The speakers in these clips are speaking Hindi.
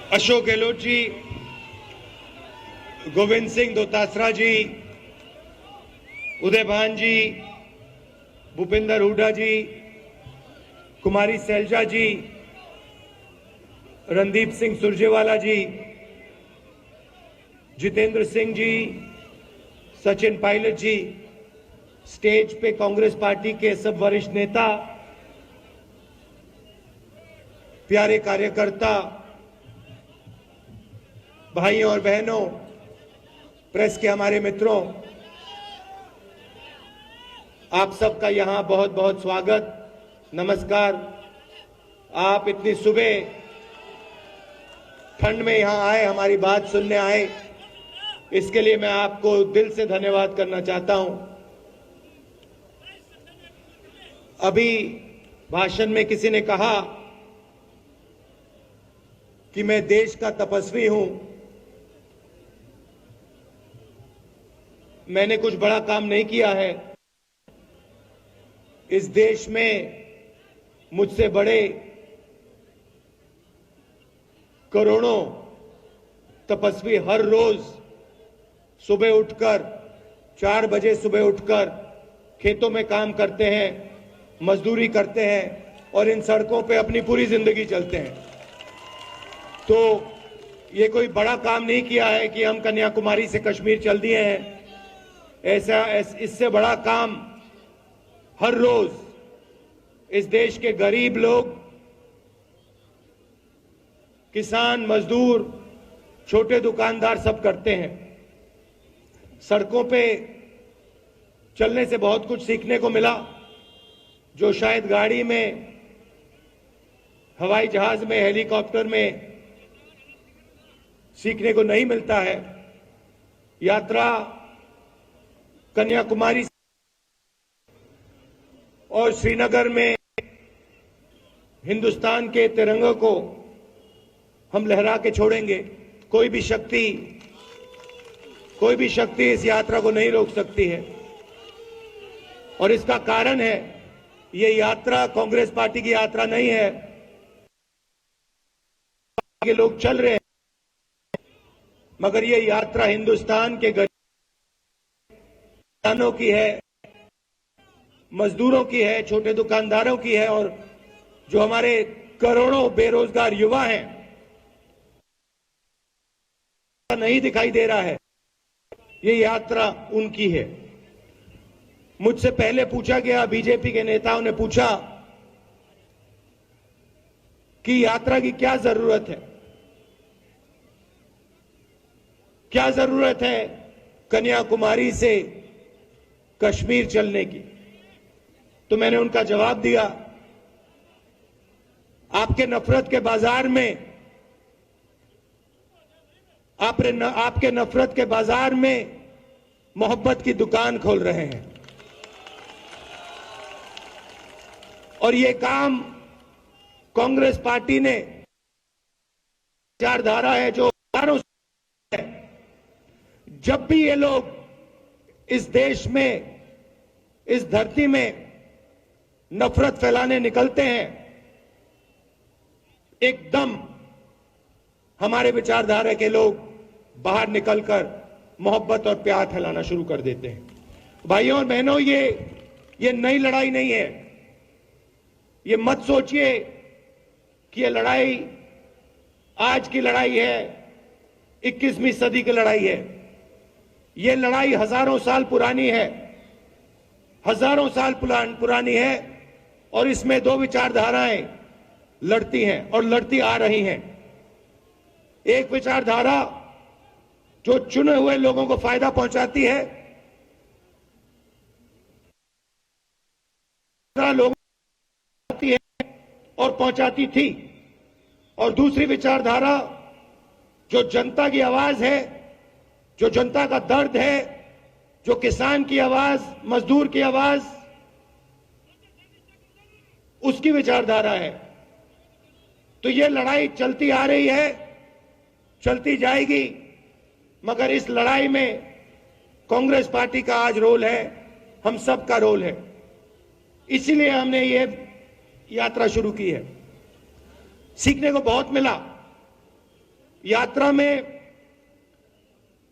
अशोक गहलोत जी, गोविंद सिंह दोतासरा जी, उदय भान जी, भूपेंद्र हुड्डा जी, कुमारी सैलजा जी, रणदीप सिंह सुरजेवाला जी, जितेंद्र सिंह जी, सचिन पायलट जी, स्टेज पे कांग्रेस पार्टी के सब वरिष्ठ नेता, प्यारे कार्यकर्ता, भाइयों और बहनों, प्रेस के हमारे मित्रों, आप सबका यहां बहुत बहुत स्वागत, नमस्कार। आप इतनी सुबह ठंड में यहां आए, हमारी बात सुनने आए, इसके लिए मैं आपको दिल से धन्यवाद करना चाहता हूं। अभी भाषण में किसी ने कहा कि मैं देश का तपस्वी हूं। मैंने कुछ बड़ा काम नहीं किया है। इस देश में मुझसे बड़े करोड़ों तपस्वी हर रोज सुबह उठकर 4 बजे सुबह उठकर खेतों में काम करते हैं, मजदूरी करते हैं और इन सड़कों पे अपनी पूरी जिंदगी चलते हैं। तो ये कोई बड़ा काम नहीं किया है कि हम कन्याकुमारी से कश्मीर चल दिए हैं। इससे बड़ा काम हर रोज इस देश के गरीब लोग, किसान, मजदूर, छोटे दुकानदार सब करते हैं। सड़कों पे चलने से बहुत कुछ सीखने को मिला, जो शायद गाड़ी में, हवाई जहाज में, हेलीकॉप्टर में सीखने को नहीं मिलता है। यात्रा कन्याकुमारी और श्रीनगर में हिंदुस्तान के तिरंगे को हम लहरा के छोड़ेंगे। कोई भी शक्ति इस यात्रा को नहीं रोक सकती है। और इसका कारण है, ये यात्रा कांग्रेस पार्टी की यात्रा नहीं है। ये लोग चल रहे हैं, मगर ये यात्रा हिंदुस्तान के गरीब किसानों की है, मजदूरों की है, छोटे दुकानदारों की है और जो हमारे करोड़ों बेरोजगार युवा हैं, नहीं दिखाई दे रहा है। ये यात्रा उनकी है। मुझसे पहले पूछा गया, बीजेपी के नेताओं ने पूछा कि यात्रा की क्या जरूरत है, क्या जरूरत है कन्याकुमारी से कश्मीर चलने की। तो मैंने उनका जवाब दिया, आपके नफरत के बाजार में, आपके नफरत के बाजार में मोहब्बत की दुकान खोल रहे हैं। और ये काम कांग्रेस पार्टी ने, विचारधारा है जो हजारों है। जब भी ये लोग इस देश में, इस धरती में नफरत फैलाने निकलते हैं, एकदम हमारे विचारधारा के लोग बाहर निकलकर मोहब्बत और प्यार फैलाना शुरू कर देते हैं। भाइयों और बहनों, ये नई लड़ाई नहीं है। ये मत सोचिए कि ये लड़ाई आज की लड़ाई है, 21वीं सदी की लड़ाई है। ये लड़ाई हजारों साल पुरानी है, हजारों साल पुरानी है। और इसमें दो विचारधाराएं लड़ती हैं और लड़ती आ रही हैं। एक विचारधारा जो चुने हुए लोगों को फायदा पहुंचाती है, लोगों को पहुंचाती है और पहुंचाती थी। और दूसरी विचारधारा जो जनता की आवाज है, जो जनता का दर्द है, जो किसान की आवाज, मजदूर की आवाज, उसकी विचारधारा है। तो ये लड़ाई चलती आ रही है, चलती जाएगी, मगर इस लड़ाई में कांग्रेस पार्टी का आज रोल है, हम सब का रोल है। इसीलिए हमने ये यात्रा शुरू की है। सीखने को बहुत मिला। यात्रा में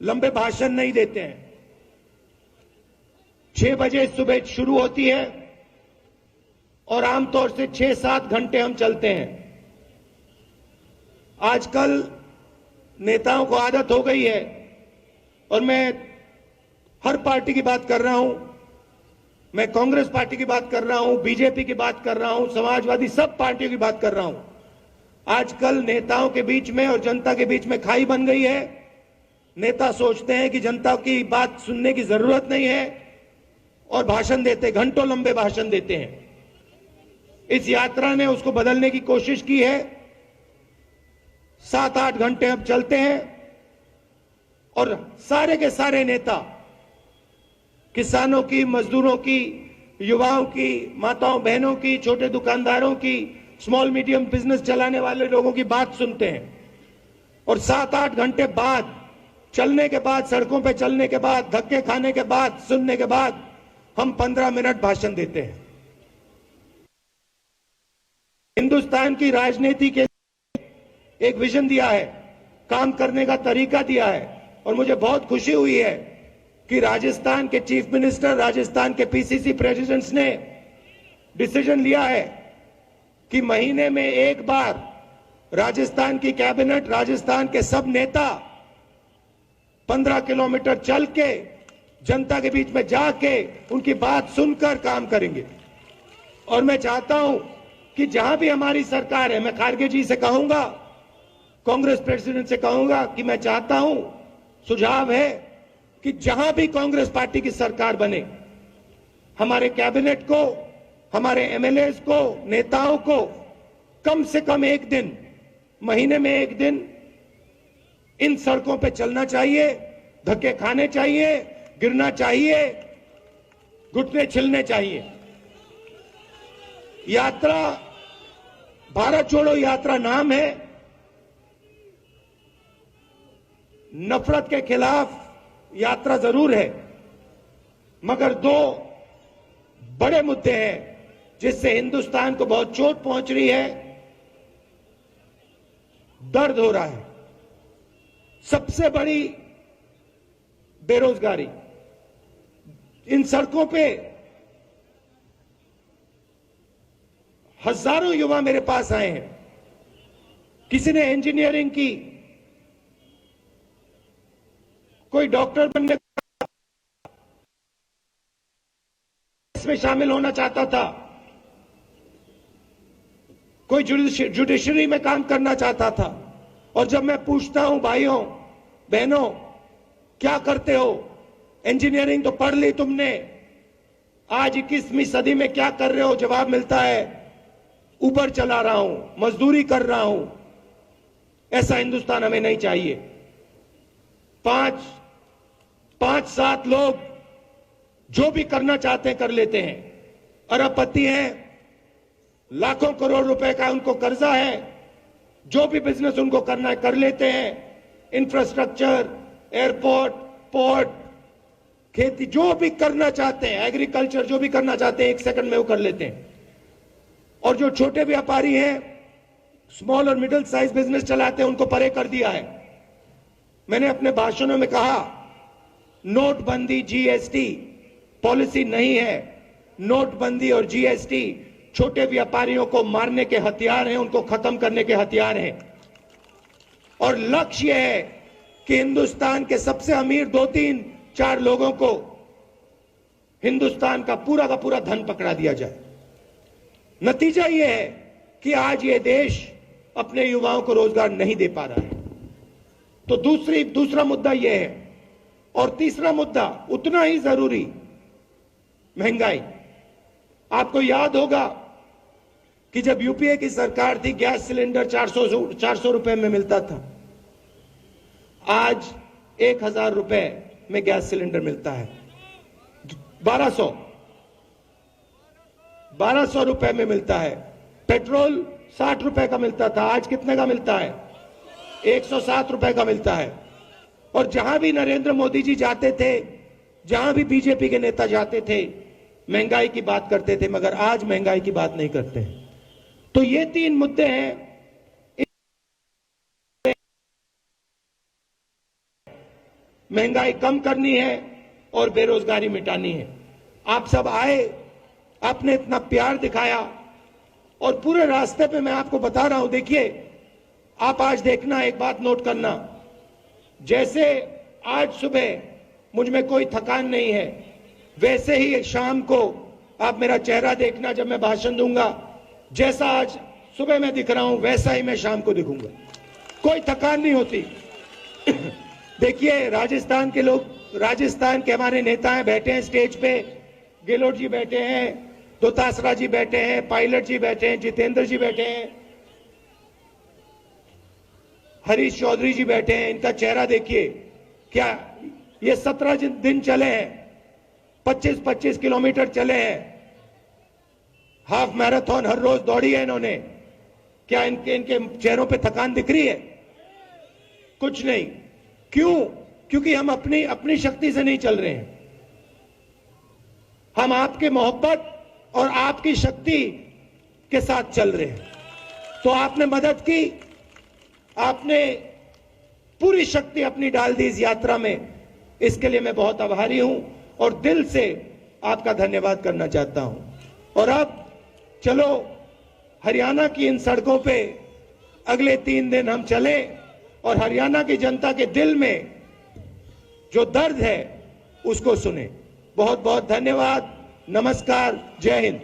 लंबे भाषण नहीं देते हैं। 6 बजे सुबह शुरू होती है और आमतौर से 6-7 घंटे हम चलते हैं। आजकल नेताओं को आदत हो गई है, और मैं हर पार्टी की बात कर रहा हूं, मैं कांग्रेस पार्टी की बात कर रहा हूं, बीजेपी की बात कर रहा हूं, समाजवादी सब पार्टियों की बात कर रहा हूं। आजकल नेताओं के बीच में और जनता के बीच में खाई बन गई है। नेता सोचते हैं कि जनता की बात सुनने की जरूरत नहीं है और भाषण देते, घंटों लंबे भाषण देते हैं। इस यात्रा ने उसको बदलने की कोशिश की है। 7-8 घंटे अब चलते हैं और सारे के सारे नेता, किसानों की, मजदूरों की, युवाओं की, माताओं बहनों की, छोटे दुकानदारों की, स्मॉल मीडियम बिजनेस चलाने वाले लोगों की बात सुनते हैं। और 7-8 घंटे बाद, चलने के बाद, सड़कों पे चलने के बाद, धक्के खाने के बाद, सुनने के बाद, हम 15 मिनट भाषण देते हैं। हिंदुस्तान की राजनीति के एक विजन दिया है, काम करने का तरीका दिया है, और मुझे बहुत खुशी हुई है कि राजस्थान के चीफ मिनिस्टर, राजस्थान के पीसीसी प्रेसिडेंट्स ने डिसीजन लिया है कि महीने में एक बार राजस्थान की कैबिनेट, राजस्थान के सब नेता 15 किलोमीटर चल के जनता के बीच में जाके उनकी बात सुनकर काम करेंगे। और मैं चाहता हूं कि जहां भी हमारी सरकार है, मैं खारगे जी से कहूंगा, कांग्रेस प्रेसिडेंट से कहूंगा कि मैं चाहता हूं, सुझाव है कि जहां भी कांग्रेस पार्टी की सरकार बने, हमारे कैबिनेट को, हमारे एमएलएस को, नेताओं को कम से कम एक दिन, महीने में एक दिन इन सड़कों पे चलना चाहिए, धक्के खाने चाहिए, गिरना चाहिए, घुटने छिलने चाहिए। यात्रा भारत छोड़ो यात्रा नाम है। नफरत के खिलाफ यात्रा जरूर है, मगर 2 बड़े मुद्दे हैं जिससे हिंदुस्तान को बहुत चोट पहुंच रही है, दर्द हो रहा है। सबसे बड़ी बेरोजगारी। इन सड़कों पे हजारों युवा मेरे पास आए हैं। किसी ने इंजीनियरिंग की, कोई डॉक्टर बनने इसमें शामिल होना चाहता था, कोई जुडिशरी में काम करना चाहता था। और जब मैं पूछता हूं, भाइयों बहनों क्या करते हो, इंजीनियरिंग तो पढ़ ली तुमने, आज 21वीं सदी में क्या कर रहे हो, जवाब मिलता है ऊबर चला रहा हूं, मजदूरी कर रहा हूं। ऐसा हिंदुस्तान हमें नहीं चाहिए। 5-7 लोग जो भी करना चाहते हैं कर लेते हैं, अरबपति हैं, लाखों करोड़ रुपए का उनको कर्जा है, जो भी बिजनेस उनको करना है कर लेते हैं। इंफ्रास्ट्रक्चर, एयरपोर्ट, पोर्ट, खेती, जो भी करना चाहते हैं, एग्रीकल्चर, जो भी करना चाहते हैं 1 सेकंड में वो कर लेते हैं। और जो छोटे व्यापारी हैं, स्मॉल और मिडिल साइज बिजनेस चलाते हैं, उनको परे कर दिया है। मैंने अपने भाषणों में कहा, नोटबंदी, जीएसटी पॉलिसी नहीं है। नोटबंदी और जीएसटी छोटे व्यापारियों को मारने के हथियार हैं, उनको खत्म करने के हथियार हैं। और लक्ष्य यह है कि हिंदुस्तान के सबसे अमीर 2-3-4 लोगों को हिंदुस्तान का पूरा धन पकड़ा दिया जाए। नतीजा यह है कि आज ये देश अपने युवाओं को रोजगार नहीं दे पा रहा है। तो दूसरा मुद्दा यह है। और तीसरा मुद्दा उतना ही जरूरी, महंगाई। आपको याद होगा कि जब यूपीए की सरकार थी, गैस सिलेंडर 400 रुपए में मिलता था। आज 1000 रुपए में गैस सिलेंडर मिलता है। 1200 रुपए में मिलता है। पेट्रोल 60 रुपए का मिलता था, आज कितने का मिलता है? 107 रुपए का मिलता है। और जहां भी नरेंद्र मोदी जी जाते थे, जहां भी बीजेपी के नेता जाते थे, महंगाई की बात करते थे, मगर आज महंगाई की बात नहीं करते हैं। तो ये 3 मुद्दे हैं। महंगाई कम करनी है और बेरोजगारी मिटानी है। आप सब आए, आपने इतना प्यार दिखाया और पूरे रास्ते पे मैं आपको बता रहा हूं, देखिए आप आज देखना, एक बात नोट करना, जैसे आज सुबह मुझ में कोई थकान नहीं है, वैसे ही शाम को आप मेरा चेहरा देखना जब मैं भाषण दूंगा, जैसा आज सुबह मैं दिख रहा हूं वैसा ही मैं शाम को दिखूंगा, कोई थकान नहीं होती। देखिए राजस्थान के लोग, राजस्थान के हमारे नेता हैं, बैठे हैं स्टेज पे, गेहलोत जी बैठे हैं, दोतासरा जी बैठे हैं, पायलट जी बैठे हैं, जितेंद्र जी बैठे हैं, हरीश चौधरी जी बैठे हैं। इनका चेहरा देखिए, क्या ये 17 दिन चले हैं, 25-25 किलोमीटर चले हैं, हाफ मैराथन हर रोज दौड़ी है इन्होंने। क्या इनके चेहरों पे थकान दिख रही है? कुछ नहीं। क्यों? क्योंकि हम अपनी शक्ति से नहीं चल रहे हैं, हम आपके मोहब्बत और आपकी शक्ति के साथ चल रहे हैं। तो आपने मदद की, आपने पूरी शक्ति अपनी डाल दी इस यात्रा में, इसके लिए मैं बहुत आभारी हूं और दिल से आपका धन्यवाद करना चाहता हूं। और अब चलो हरियाणा की इन सड़कों पे अगले 3 दिन हम चले और हरियाणा की जनता के दिल में जो दर्द है उसको सुने। बहुत बहुत धन्यवाद, नमस्कार, जय हिंद।